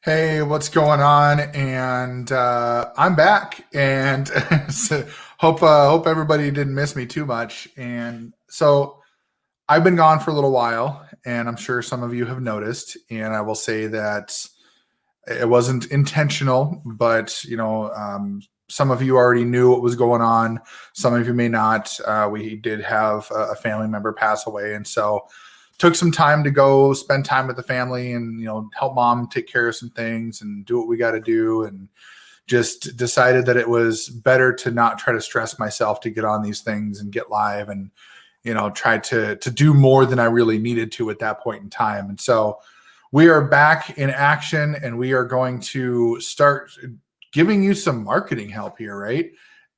Hey, what's going on? And I'm back, and so hope everybody didn't miss me too much. And so I've been gone for a little while, and I'm sure some of you have noticed. And I will say that it wasn't intentional, but some of you already knew what was going on. Some of you may not. We did have a family member pass away, and so took some time to go spend time with the family and help mom take care of some things and do what we got to do, and just decided that it was better to not try to stress myself to get on these things and get live, and try to do more than I really needed to at that point in time. And so we are back in action, and we are going to start giving you some marketing help here, right?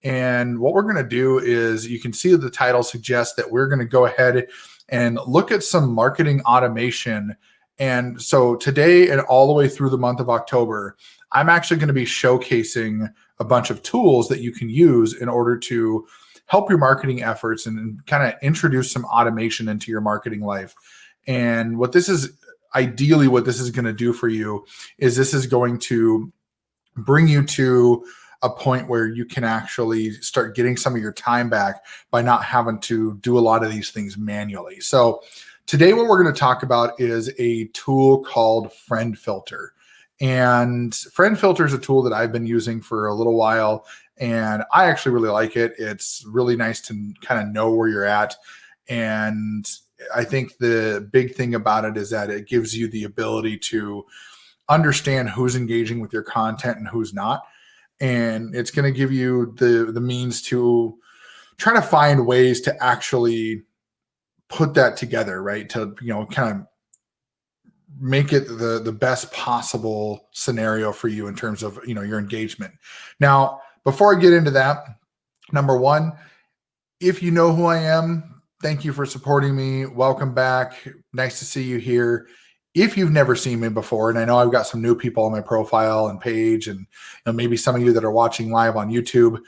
And what we're going to do is, you can see the title suggests that we're going to go ahead and look at some marketing automation. And so today and all the way through the month of October, I'm actually going to be showcasing a bunch of tools that you can use in order to help your marketing efforts and kind of introduce some automation into your marketing life. And what this is going to do for you is, this is going to bring you to a point where you can actually start getting some of your time back by not having to do a lot of these things manually. So today what we're going to talk about is a tool called Friend Filter. And Friend Filter is a tool that I've been using for a little while, and I actually really like it. It's really nice to kind of know where you're at. And I think the big thing about it is that it gives you the ability to understand who's engaging with your content and who's not. And it's going to give you the means to try to find ways to actually put that together, right? To, kind of make it the best possible scenario for you in terms of, your engagement. Now, before I get into that, number one, if you know who I am, thank you for supporting me. Welcome back. Nice to see you here. If you've never seen me before, and I know I've got some new people on my profile and page, and maybe some of you that are watching live on YouTube,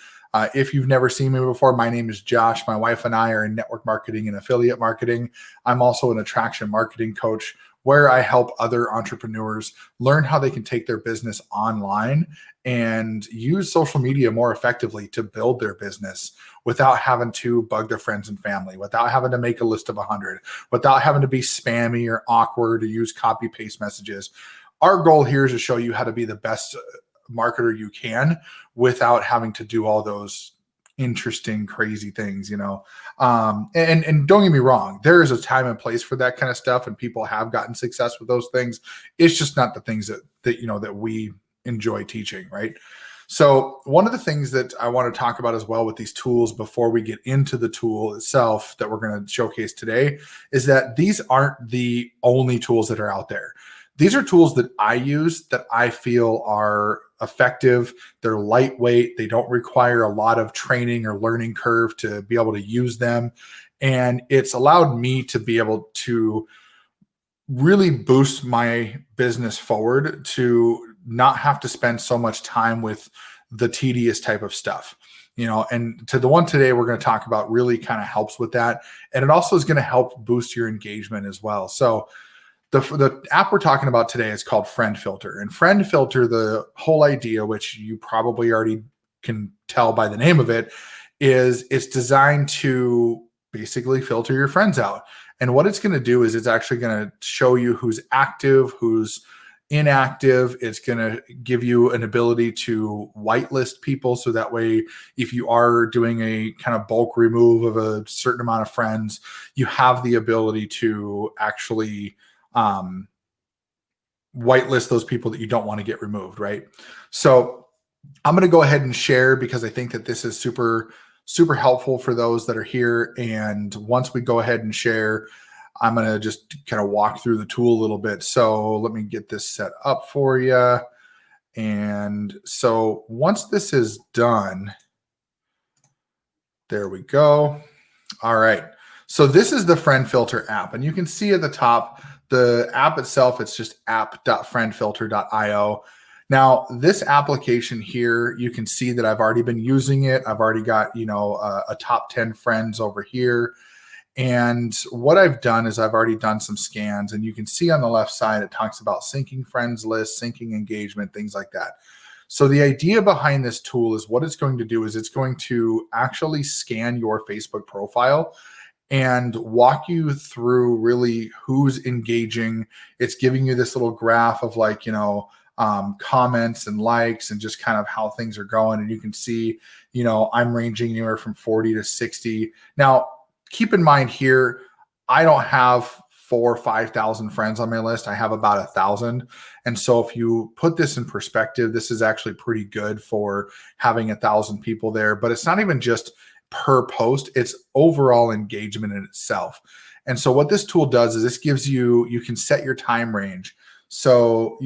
if you've never seen me before, my name is Josh. My wife and I are in network marketing and affiliate marketing. I'm also an attraction marketing coach, where I help other entrepreneurs learn how they can take their business online and use social media more effectively to build their business without having to bug their friends and family, without having to make a list of 100, without having to be spammy or awkward or use copy paste messages. Our goal here is to show you how to be the best marketer you can without having to do all those interesting, crazy things, and don't get me wrong, there is a time and place for that kind of stuff, and people have gotten success with those things. It's just not the things that we enjoy teaching, right? So one of the things that I want to talk about as well with these tools, before we get into the tool itself that we're going to showcase today, is that these aren't the only tools that are out there. These are tools that I use that I feel are effective. They're lightweight. They don't require a lot of training or learning curve to be able to use them. And it's allowed me to be able to really boost my business forward, to not have to spend so much time with the tedious type of stuff. And to the one today we're going to talk about really kind of helps with that. And it also is going to help boost your engagement as well. So the app we're talking about today is called Friend Filter. And Friend Filter, the whole idea, which you probably already can tell by the name of it, is it's designed to basically filter your friends out. And what it's going to do is, it's actually going to show you who's active, who's inactive. It's going to give you an ability to whitelist people. So that way, if you are doing a kind of bulk remove of a certain amount of friends, you have the ability to actually whitelist those people that you don't want to get removed, right? So I'm going to go ahead and share, because I think that this is super, super helpful for those that are here. And once we go ahead and share, I'm going to just kind of walk through the tool a little bit. So let me get this set up for you. And so once this is done, there we go. All right. So this is the Friend Filter app, and you can see at the top, the app itself, it's just app.friendfilter.io. Now, this application here, you can see that I've already been using it. I've already got, a top 10 friends over here. And what I've done is I've already done some scans, and you can see on the left side, it talks about syncing friends lists, syncing engagement, things like that. So the idea behind this tool is what it's going to do is it's going to actually scan your Facebook profile and walk you through really who's engaging. It's giving you this little graph of like, comments and likes and just kind of how things are going. And you can see, I'm ranging anywhere from 40 to 60. Now, keep in mind here, I don't have 4,000 or 5,000 friends on my list. I have about 1,000. And so if you put this in perspective, this is actually pretty good for having 1,000 people there. But it's not even just per post, it's overall engagement in itself. And so what this tool does is this gives you can set your time range. So,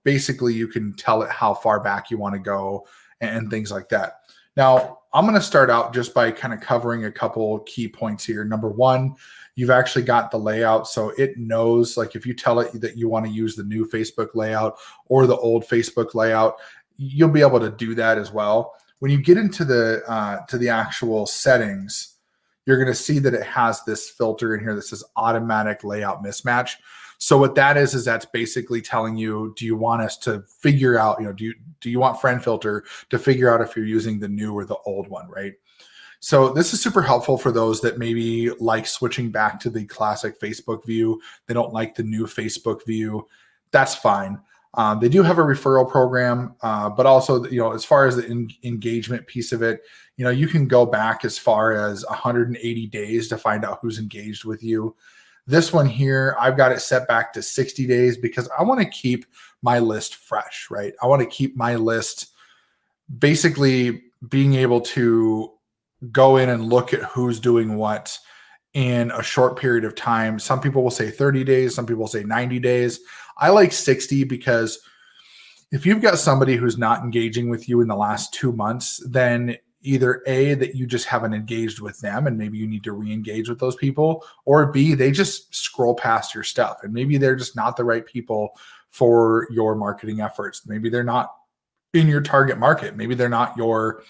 basically you can tell it how far back you want to go and things like that. Now, I'm going to start out just by kind of covering a couple key points here. Number one, you've actually got the layout. So it knows, like, if you tell it that you want to use the new Facebook layout or the old Facebook layout, you'll be able to do that as well. When you get into the actual settings, you're going to see that it has this filter in here that says automatic layout mismatch. So what that is that's basically telling you, do you want us to figure out, do you want friend filter to figure out if you're using the new or the old one, right? So this is super helpful for those that maybe like switching back to the classic Facebook view. They don't like the new Facebook view. That's fine. They do have a referral program, but also, as far as the engagement piece of it, you can go back as far as 180 days to find out who's engaged with you. This one here, I've got it set back to 60 days because I want to keep my list fresh, right? I want to keep my list basically being able to go in and look at who's doing what in a short period of time. Some people will say 30 days, some people say 90 days. I like 60 because if you've got somebody who's not engaging with you in the last 2 months, then either A, that you just haven't engaged with them and maybe you need to re-engage with those people, or B, they just scroll past your stuff and maybe they're just not the right people for your marketing efforts. Maybe they're not in your target market. Maybe they're not your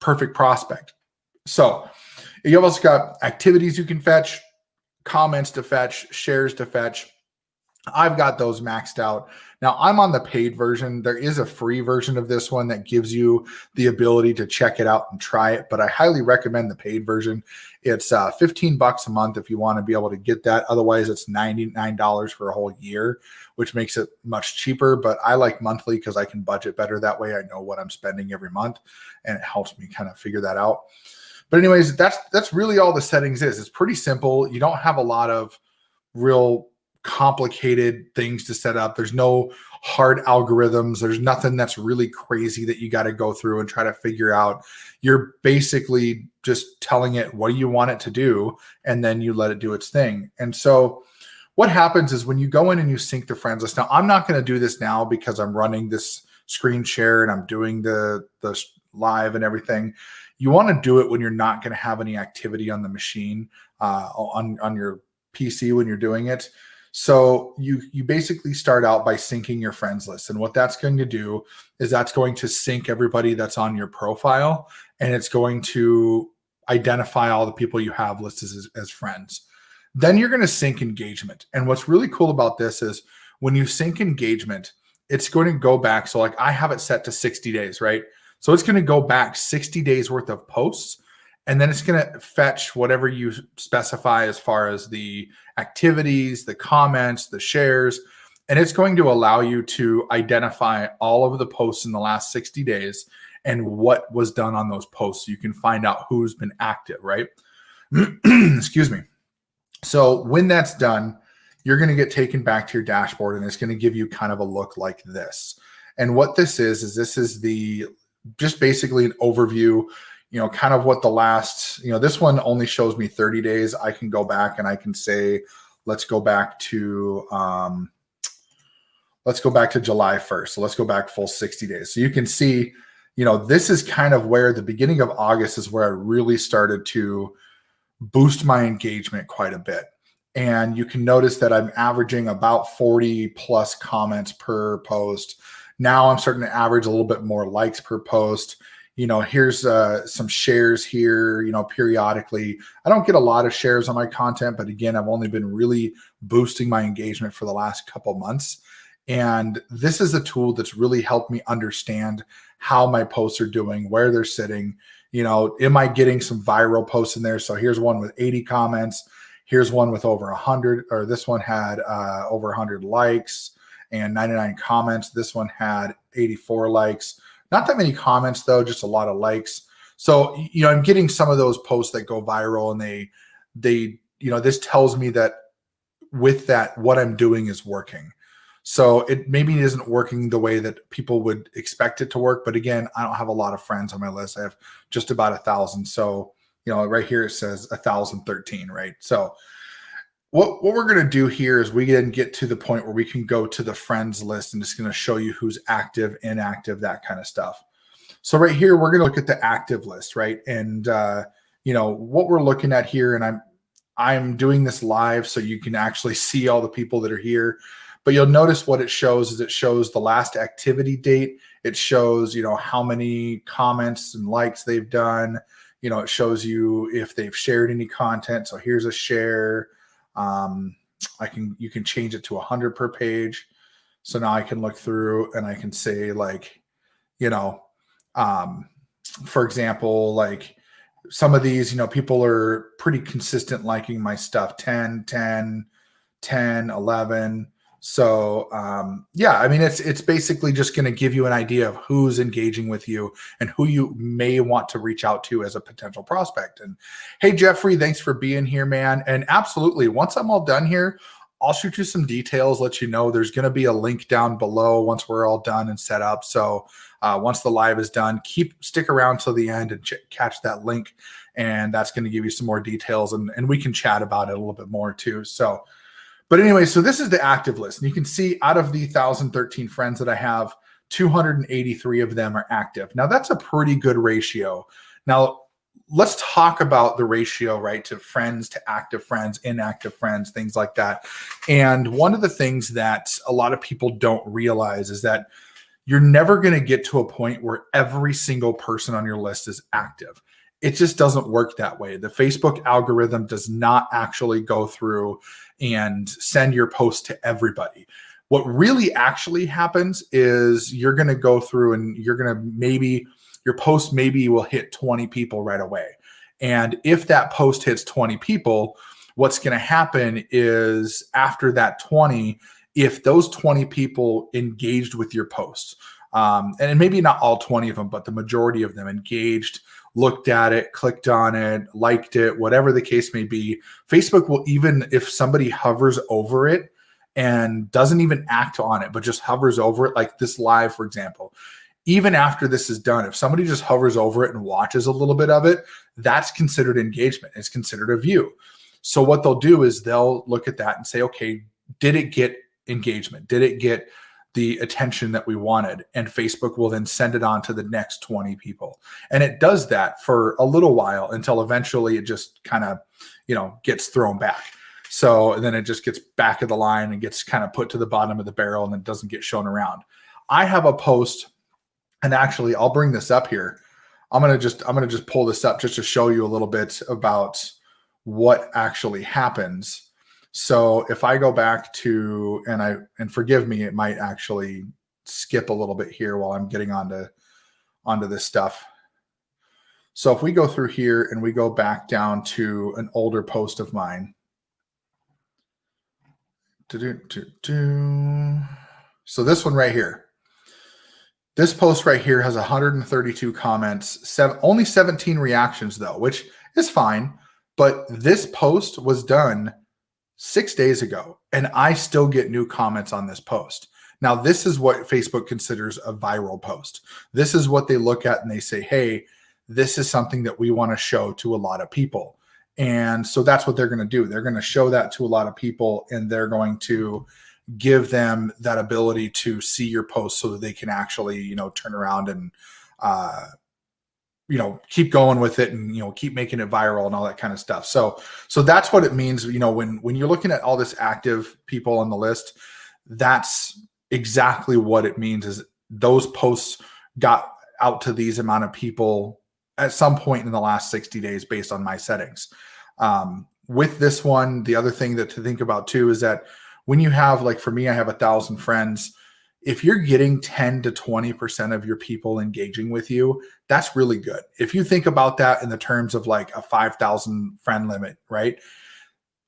perfect prospect. So you've also got activities you can fetch, comments to fetch, shares to fetch. I've got those maxed out. Now I'm on the paid version. There is a free version of this one that gives you the ability to check it out and try it, but I highly recommend the paid version. It's $15 a month if you want to be able to get that. Otherwise, it's $99 for a whole year, which makes it much cheaper. But I like monthly because I can budget better that way. I know what I'm spending every month, and it helps me kind of figure that out. But anyways, that's really all the settings is. It's pretty simple. You don't have a lot of real complicated things to set up. There's no hard algorithms. There's nothing that's really crazy that you got to go through and try to figure out. You're basically just telling it what you want it to do, and then you let it do its thing. And so what happens is when you go in and you sync the friends list. Now, I'm not going to do this now because I'm running this screen share and I'm doing the live and everything. You want to do it when you're not going to have any activity on the machine, on your PC when you're doing it. So you basically start out by syncing your friends list. And what that's going to do is that's going to sync everybody that's on your profile, and it's going to identify all the people you have listed as friends. Then you're going to sync engagement. And what's really cool about this is when you sync engagement, it's going to go back. So like I have it set to 60 days, right? So it's going to go back 60 days worth of posts. And then it's going to fetch whatever you specify as far as the activities, the comments, the shares, and it's going to allow you to identify all of the posts in the last 60 days and what was done on those posts. So you can find out who's been active, right? Excuse me. So when that's done, you're going to get taken back to your dashboard, and it's going to give you kind of a look like this. And what this is this is just basically an overview, kind of what the last, this one only shows me 30 days. I can go back and I can say, let's go back to July 1st. So let's go back full 60 days. So you can see, this is kind of where the beginning of August is where I really started to boost my engagement quite a bit. And you can notice that I'm averaging about 40 plus comments per post. Now I'm starting to average a little bit more likes per post. here's some shares here, periodically. I don't get a lot of shares on my content, but again, I've only been really boosting my engagement for the last couple months. And this is a tool that's really helped me understand how my posts are doing, where they're sitting. Am I getting some viral posts in there? So here's one with 80 comments. Here's one with over 100, or this one had over 100 likes and 99 comments. This one had 84 likes. Not that many comments though, just a lot of likes. So, I'm getting some of those posts that go viral, and they this tells me that with that, what I'm doing is working. So it maybe isn't working the way that people would expect it to work. But again, I don't have a lot of friends on my list. I have just about 1,000. So, right here it says 1,013, right? So what we're going to do here is we can get to the point where we can go to the friends list, and it's going to show you who's active, inactive, that kind of stuff. So right here, we're going to look at the active list, right? And, what we're looking at here, and I'm doing this live so you can actually see all the people that are here. But you'll notice what it shows is it shows the last activity date. It shows, how many comments and likes they've done. It shows you if they've shared any content. So here's a share. You can change it to 100 per page. So now I can look through and I can say for example, like some of these, people are pretty consistent liking my stuff, 10, 10, 10, 11. So, it's basically just going to give you an idea of who's engaging with you and who you may want to reach out to as a potential prospect. And hey, Jeffrey, thanks for being here, man. And absolutely, once I'm all done here, I'll shoot you some details, let you know there's going to be a link down below once we're all done and set up. So once the live is done, stick around till the end and catch that link. And that's going to give you some more details, and we can chat about it a little bit more too. So, but anyway, so this is the active list. And you can see out of the 1,013 friends that I have, 283 of them are active. Now that's a pretty good ratio. Now let's talk about the ratio, right, to friends, to active friends, inactive friends, things like that. And one of the things that a lot of people don't realize is that you're never going to get to a point where every single person on your list is active. It just doesn't work that way. The Facebook algorithm does not actually go through and send your post to everybody. What really actually happens is you're going to go through and you're going to your post maybe will hit 20 people right away. And if that post hits 20 people, what's going to happen is after that 20, if those 20 people engaged with your post, and maybe not all 20 of them, but the majority of them engaged, looked at it, clicked on it, liked it, whatever the case may be, Facebook will, even if somebody hovers over it and doesn't even act on it, but just hovers over it, like this live, for example, even after this is done, if somebody just hovers over it and watches a little bit of it, that's considered engagement. It's considered a view. So what they'll do is they'll look at that and say, okay, did it get engagement? Did it get the attention that we wanted? And Facebook will then send it on to the next 20 people. And it does that for a little while until eventually it just kind of, gets thrown back. So then it just gets back of the line and gets kind of put to the bottom of the barrel, and it doesn't get shown around. I have a post, and actually I'll bring this up here. I'm going to just pull this up just to show you a little bit about what actually happens. So if I go back to, and forgive me, it might actually skip a little bit here while I'm getting onto this stuff. So if we go through here and we go back down to an older post of mine. So this one right here. This post right here has 132 comments, only 17 reactions though, which is fine. But this post was done 6 days ago, and I still get new comments on this post. Now, this is what Facebook considers a viral post. This is what they look at and they say, hey, this is something that we want to show to a lot of people. And so that's what they're going to do. They're going to show that to a lot of people, and they're going to give them that ability to see your post so that they can actually, turn around and, keep going with it and, keep making it viral and all that kind of stuff. So that's what it means. When you're looking at all this active people on the list, that's exactly what it means is those posts got out to these amount of people at some point in the last 60 days based on my settings. With this one, the other thing that to think about too is that when you have, like for me, I have 1,000 friends. If you're getting 10 to 20% of your people engaging with you, that's really good. If you think about that in the terms of like a 5,000 friend limit, right?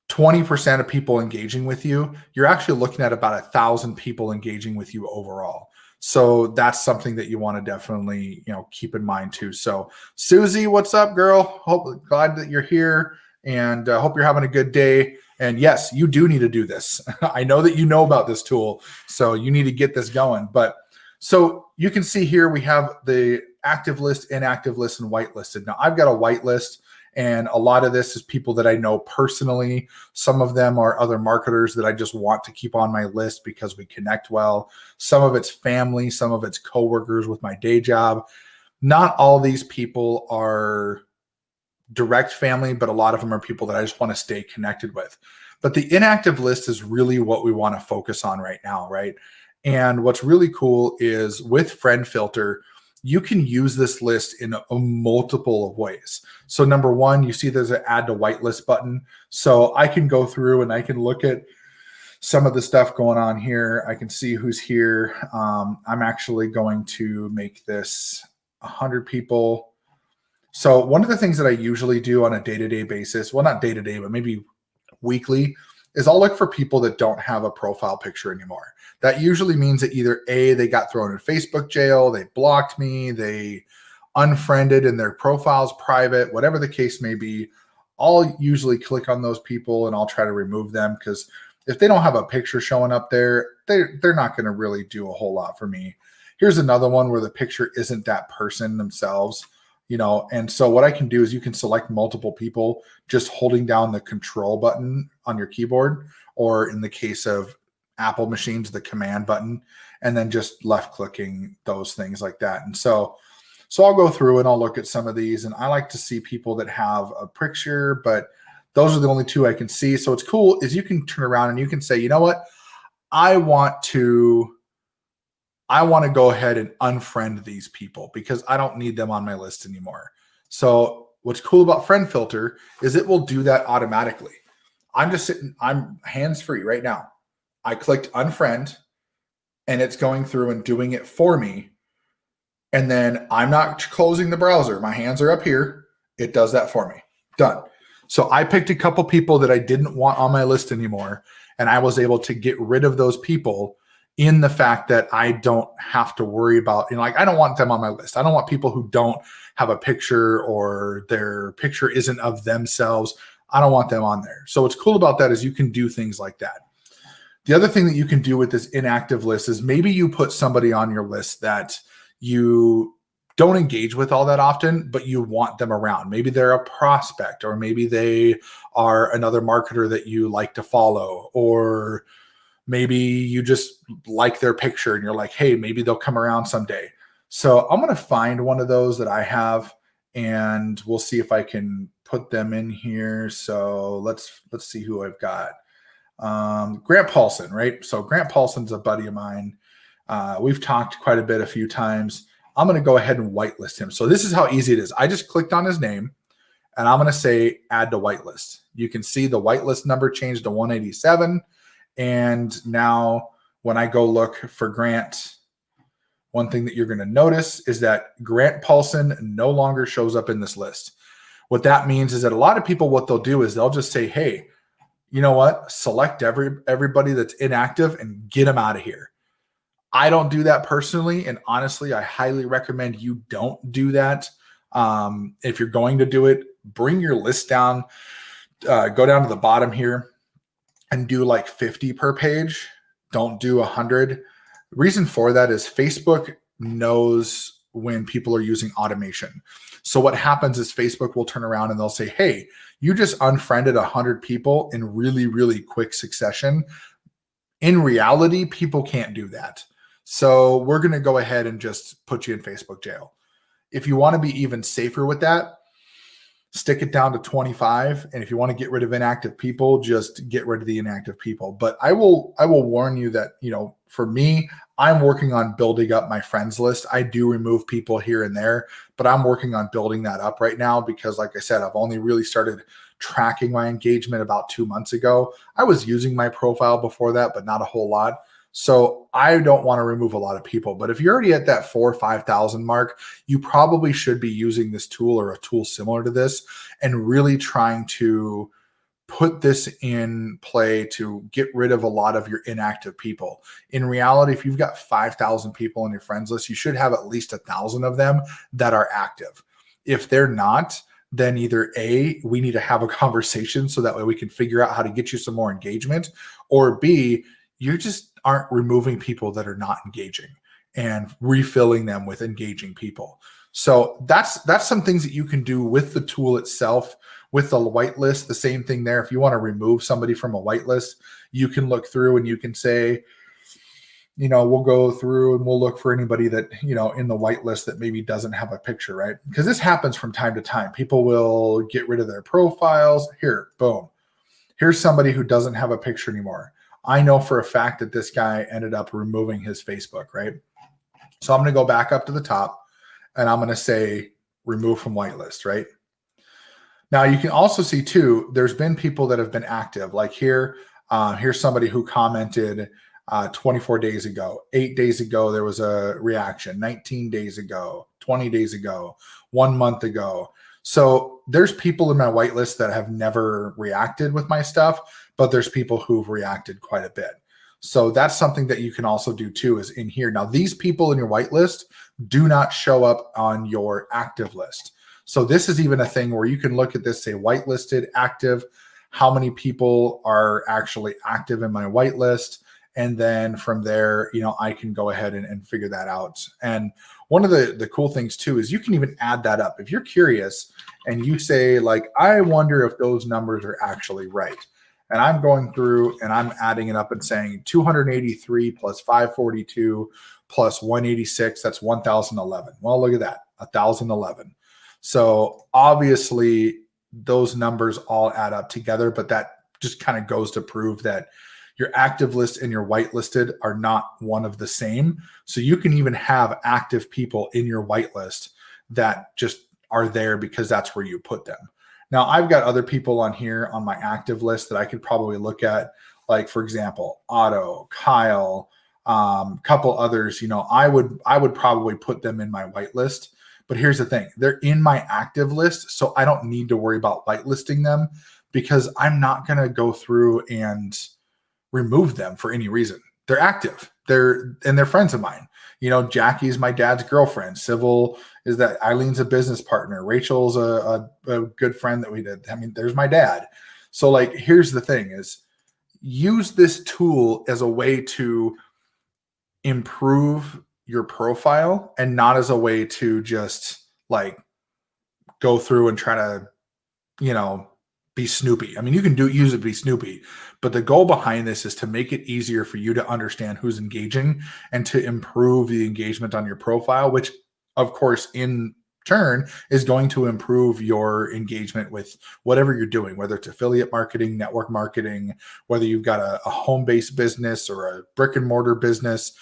20% of people engaging with you, you're actually looking at about 1,000 people engaging with you overall. So that's something that you want to definitely, keep in mind too. So Susie, what's up, girl? Glad that you're here, and hope you're having a good day. And yes, you do need to do this. I know that you know about this tool, so you need to get this going. But so you can see here we have the active list, inactive list, and whitelisted. Now I've got a whitelist, and a lot of this is people that I know personally. Some of them are other marketers that I just want to keep on my list because we connect well. Some of it's family, some of it's coworkers with my day job. Not all these people are direct family, but a lot of them are people that I just want to stay connected with. But the inactive list is really what we want to focus on right now, right? And what's really cool is with Friend Filter, you can use this list in a multiple of ways. So number one, you see there's an add to whitelist button. So I can go through and I can look at some of the stuff going on here. I can see who's here. I'm actually going to make this 100 people. So one of the things that I usually do on a day-to-day basis, well, not day-to-day, but maybe weekly, is I'll look for people that don't have a profile picture anymore. That usually means that either A, they got thrown in Facebook jail, they blocked me, they unfriended and their profile's private, whatever the case may be. I'll usually click on those people and I'll try to remove them, because if they don't have a picture showing up there, they're not going to really do a whole lot for me. Here's another one where the picture isn't that person themselves. And so what I can do is you can select multiple people just holding down the control button on your keyboard, or in the case of Apple machines, the command button, and then just left clicking those things like that. And so I'll go through and I'll look at some of these, and I like to see people that have a picture, but those are the only two I can see. So what's cool is you can turn around and you can say, you know what? I want to go ahead and unfriend these people because I don't need them on my list anymore. So what's cool about Friend Filter is it will do that automatically. I'm hands-free right now. I clicked unfriend and it's going through and doing it for me. And then I'm not closing the browser. My hands are up here. It does that for me. Done. So I picked a couple people that I didn't want on my list anymore, and I was able to get rid of those people in the fact that I don't have to worry about, I don't want them on my list. I don't want people who don't have a picture or their picture isn't of themselves. I don't want them on there. So what's cool about that is you can do things like that. The other thing that you can do with this inactive list is maybe you put somebody on your list that you don't engage with all that often, but you want them around. Maybe they're a prospect, or maybe they are another marketer that you like to follow, or maybe you just like their picture and you're like, hey, maybe they'll come around someday. So I'm going to find one of those that I have, and we'll see if I can put them in here. So let's see who I've got. Grant Paulson, right? So Grant Paulson's a buddy of mine. We've talked quite a few times. I'm going to go ahead and whitelist him. So this is how easy it is. I just clicked on his name and I'm going to say add to whitelist. You can see the whitelist number changed to 187. And now when I go look for Grant, one thing that you're going to notice is that Grant Paulson no longer shows up in this list. What that means is that a lot of people, what they'll do is they'll just say, hey, you know what? Select everybody that's inactive and get them out of here. I don't do that personally. And honestly, I highly recommend you don't do that. If you're going to do it, bring your list down, go down to the bottom here and do like 50 per page. Don't do 100. The reason for that is Facebook knows when people are using automation. So what happens is Facebook will turn around and they'll say, hey, you just unfriended 100 people in really, really quick succession. In reality, people can't do that. So we're going to go ahead and just put you in Facebook jail. If you want to be even safer with that, stick it down to 25. And if you want to get rid of inactive people, just get rid of the inactive people. But I will warn you that, for me, I'm working on building up my friends list. I do remove people here and there, but I'm working on building that up right now because, like I said, I've only really started tracking my engagement about 2 months ago. I was using my profile before that, but not a whole lot. So I don't want to remove a lot of people, but if you're already at that 4,000 or 5,000 mark, you probably should be using this tool or a tool similar to this and really trying to put this in play to get rid of a lot of your inactive people. In reality, if you've got 5,000 people on your friends list, you should have at least 1,000 of them that are active. If they're not, then either A, we need to have a conversation so that way we can figure out how to get you some more engagement, or B, you just aren't removing people that are not engaging and refilling them with engaging people. So that's some things that you can do with the tool itself. With the whitelist, the same thing there. If you want to remove somebody from a whitelist, you can look through and you can say, we'll go through and we'll look for anybody that, in the whitelist that maybe doesn't have a picture, right? Because this happens from time to time. People will get rid of their profiles. Here, boom. Here's somebody who doesn't have a picture anymore. I know for a fact that this guy ended up removing his Facebook, right? So I'm going to go back up to the top and I'm going to say remove from whitelist, right? Now you can also see too, there's been people that have been active. Like here's somebody who commented 24 days ago, 8 days ago, there was a reaction, 19 days ago, 20 days ago, 1 month ago. So there's people in my whitelist that have never reacted with my stuff, but there's people who've reacted quite a bit. So that's something that you can also do too, is in here. Now, these people in your whitelist do not show up on your active list. So this is even a thing where you can look at this, say whitelisted, active, how many people are actually active in my whitelist. And then from there, I can go ahead and figure that out. And one of the cool things too, is you can even add that up. If you're curious and you say like, I wonder if those numbers are actually right. And I'm going through and I'm adding it up and saying 283 plus 542 plus 186, that's 1,011. Well, look at that, 1,011. So obviously those numbers all add up together, but that just kind of goes to prove that your active list and your whitelisted are not one of the same. So you can even have active people in your whitelist that just are there because that's where you put them. Now, I've got other people on here on my active list that I could probably look at, like, for example, Otto, Kyle, couple others. I would probably put them in my whitelist. But here's the thing. They're in my active list, so I don't need to worry about whitelisting them because I'm not going to go through and remove them for any reason. They're active. They're friends of mine. Jackie's my dad's girlfriend. Civil is that Eileen's a business partner. Rachel's a good friend that we did. I mean, there's my dad. So like, here's the thing is use this tool as a way to improve your profile and not as a way to just like go through and try to, be snoopy. I mean, you can use it to be snoopy, but the goal behind this is to make it easier for you to understand who's engaging and to improve the engagement on your profile, which of course in turn is going to improve your engagement with whatever you're doing, whether it's affiliate marketing, network marketing, whether you've got a home-based business or a brick and mortar business.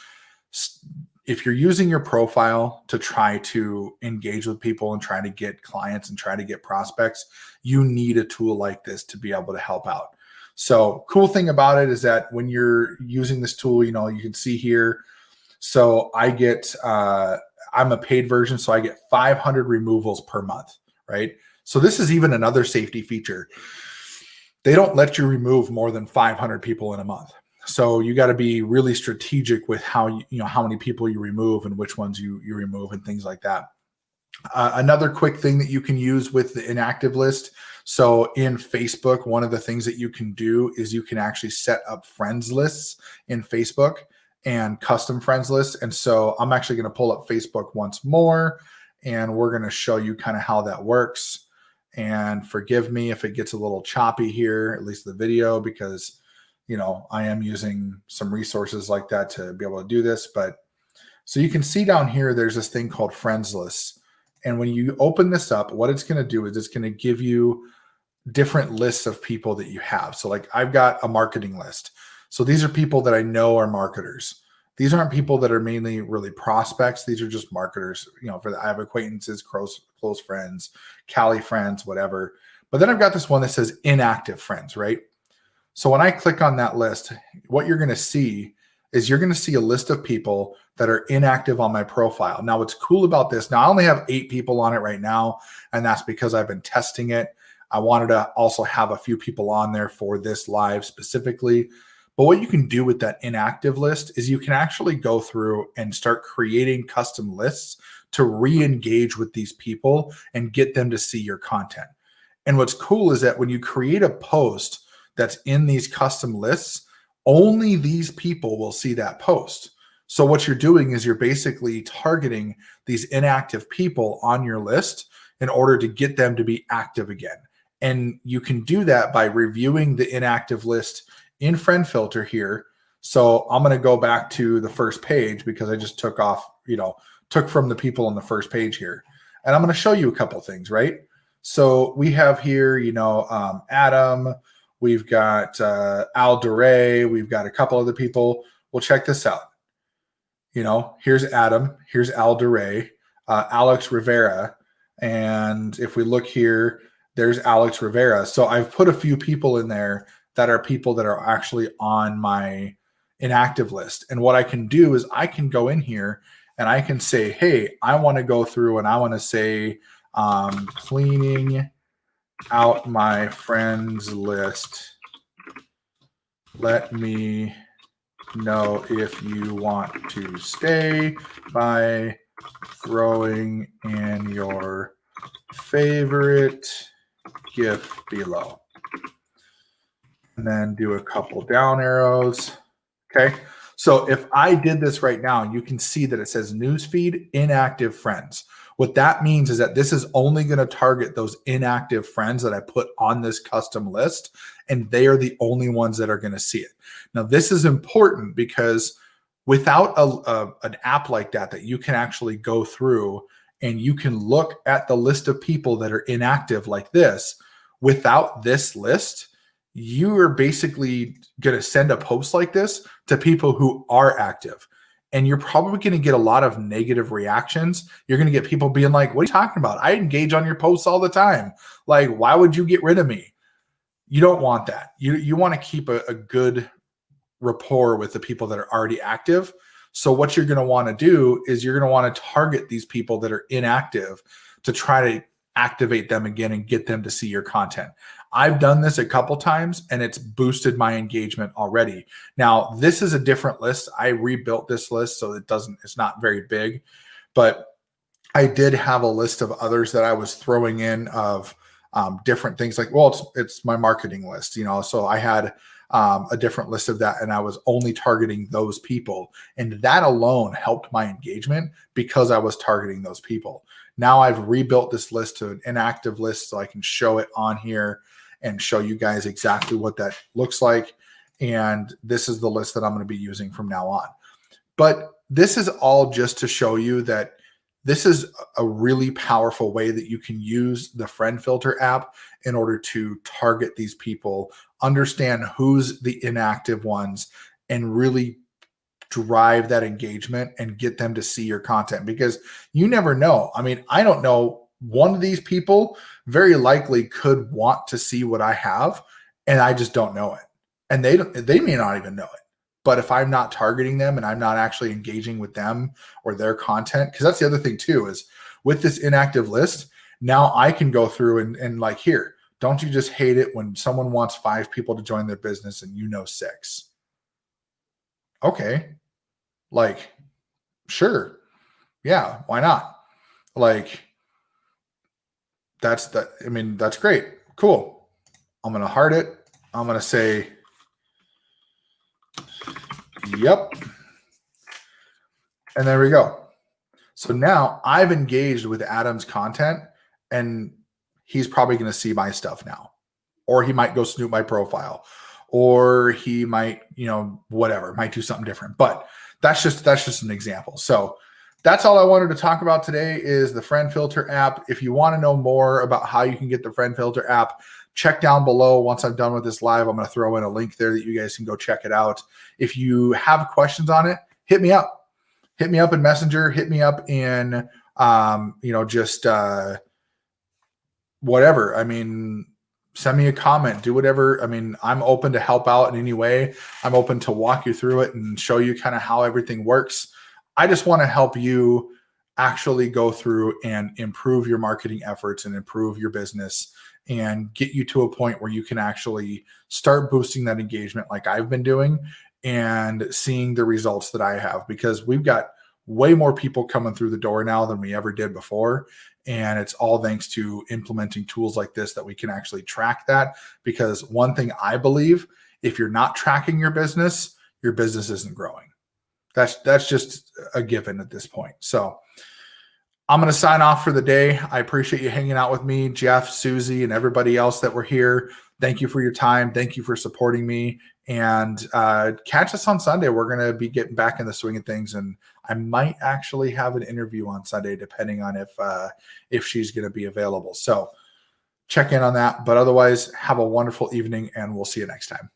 If you're using your profile to try to engage with people and try to get clients and try to get prospects, you need a tool like this to be able to help out. So cool thing about it is that when you're using this tool, you can see here. So I get, I'm a paid version, so I get 500 removals per month, right? So this is even another safety feature. They don't let you remove more than 500 people in a month. So you got to be really strategic with how how many people you remove and which ones you remove and things like that. Another quick thing that you can use with the inactive list. So in Facebook, one of the things that you can do is you can actually set up friends lists in Facebook and custom friends lists. And so I'm actually going to pull up Facebook once more, and we're going to show you kind of how that works. And forgive me if it gets a little choppy here, at least the video, because I am using some resources like that to be able to do this. But so you can see down here, there's this thing called friends lists. And when you open this up, what it's going to do is it's going to give you different lists of people that you have. So like I've got a marketing list. So these are people that I know are marketers. These aren't people that are mainly really prospects. These are just marketers. I have acquaintances, close friends, Cali friends, whatever. But then I've got this one that says inactive friends, right? So when I click on that list, what you're going to see is you're going to see a list of people that are inactive on my profile. Now, what's cool about this, now I only have 8 people on it right now, and that's because I've been testing it. I wanted to also have a few people on there for this live specifically. But what you can do with that inactive list is you can actually go through and start creating custom lists to re-engage with these people and get them to see your content. And what's cool is that when you create a post that's in these custom lists, only these people will see that post. So what you're doing is you're basically targeting these inactive people on your list in order to get them to be active again. And you can do that by reviewing the inactive list in Friend Filter here. So I'm going to go back to the first page because I just took from the people on the first page here. And I'm going to show you a couple things, right? So we have here, Adam, we've got Al Duray, we've got a couple other people. Well, check this out. Here's Adam, here's Al Duray, Alex Rivera. And if we look here, there's Alex Rivera. So I've put a few people in there that are people that are actually on my inactive list. And what I can do is I can go in here and I can say, hey, I want to go through and I want to say cleaning out my friends list. Let me know if you want to stay by throwing in your favorite GIF below. And then do a couple down arrows. Okay. So if I did this right now, you can see that it says newsfeed inactive friends. What that means is that this is only going to target those inactive friends that I put on this custom list, and they are the only ones that are going to see it. Now, this is important because without an app like that you can actually go through and you can look at the list of people that are inactive like this, without this list, you are basically going to send a post like this to people who are active. And you're probably going to get a lot of negative reactions. You're going to get people being like, what are you talking about? I engage on your posts all the time. Like, why would you get rid of me? You don't want that. You want to keep a good rapport with the people that are already active. So what you're going to want to do is you're going to want to target these people that are inactive to try to activate them again and get them to see your content. I've done this a couple times and it's boosted my engagement already. Now, this is a different list. I rebuilt this list so it's not very big, but I did have a list of others that I was throwing in of different things like, well, it's my marketing list, so I had a different list of that and I was only targeting those people. And that alone helped my engagement because I was targeting those people. Now I've rebuilt this list to an inactive list so I can show it on here and show you guys exactly what that looks like. And this is the list that I'm going to be using from now on. But this is all just to show you that this is a really powerful way that you can use the Friend Filter app in order to target these people, understand who's the inactive ones, and really drive that engagement and get them to see your content, because you never know. I mean, I don't know. One of these people very likely could want to see what I have, and I just don't know it. And they may not even know it. But if I'm not targeting them and I'm not actually engaging with them or their content, because that's the other thing too, is with this inactive list, now I can go through and like, here, don't you just hate it when someone wants 5 people to join their business and 6? Okay. Like, sure. Yeah, why not? Like, that's great. Cool. I'm going to heart it. I'm going to say, yep. And there we go. So now I've engaged with Adam's content and he's probably going to see my stuff now, or he might go snoop my profile, or he might, whatever, might do something different. But that's just an example. So that's all I wanted to talk about today is the Friend Filter app. If you want to know more about how you can get the Friend Filter app, check down below. Once I'm done with this live, I'm going to throw in a link there that you guys can go check it out. If you have questions on it, hit me up. Hit me up in Messenger. Hit me up in, just whatever. I mean, send me a comment, do whatever. I mean, I'm open to help out in any way. I'm open to walk you through it and show you kind of how everything works. I just want to help you actually go through and improve your marketing efforts and improve your business and get you to a point where you can actually start boosting that engagement like I've been doing and seeing the results that I have, because we've got way more people coming through the door now than we ever did before. And it's all thanks to implementing tools like this that we can actually track that. Because one thing I believe, if you're not tracking your business isn't growing. That's just a given at this point. So I'm going to sign off for the day. I appreciate you hanging out with me, Jeff, Susie, and everybody else that were here. Thank you for your time. Thank you for supporting me. And catch us on Sunday. We're going to be getting back in the swing of things. And I might actually have an interview on Sunday, depending on if she's going to be available. So check in on that. But otherwise, have a wonderful evening, and we'll see you next time.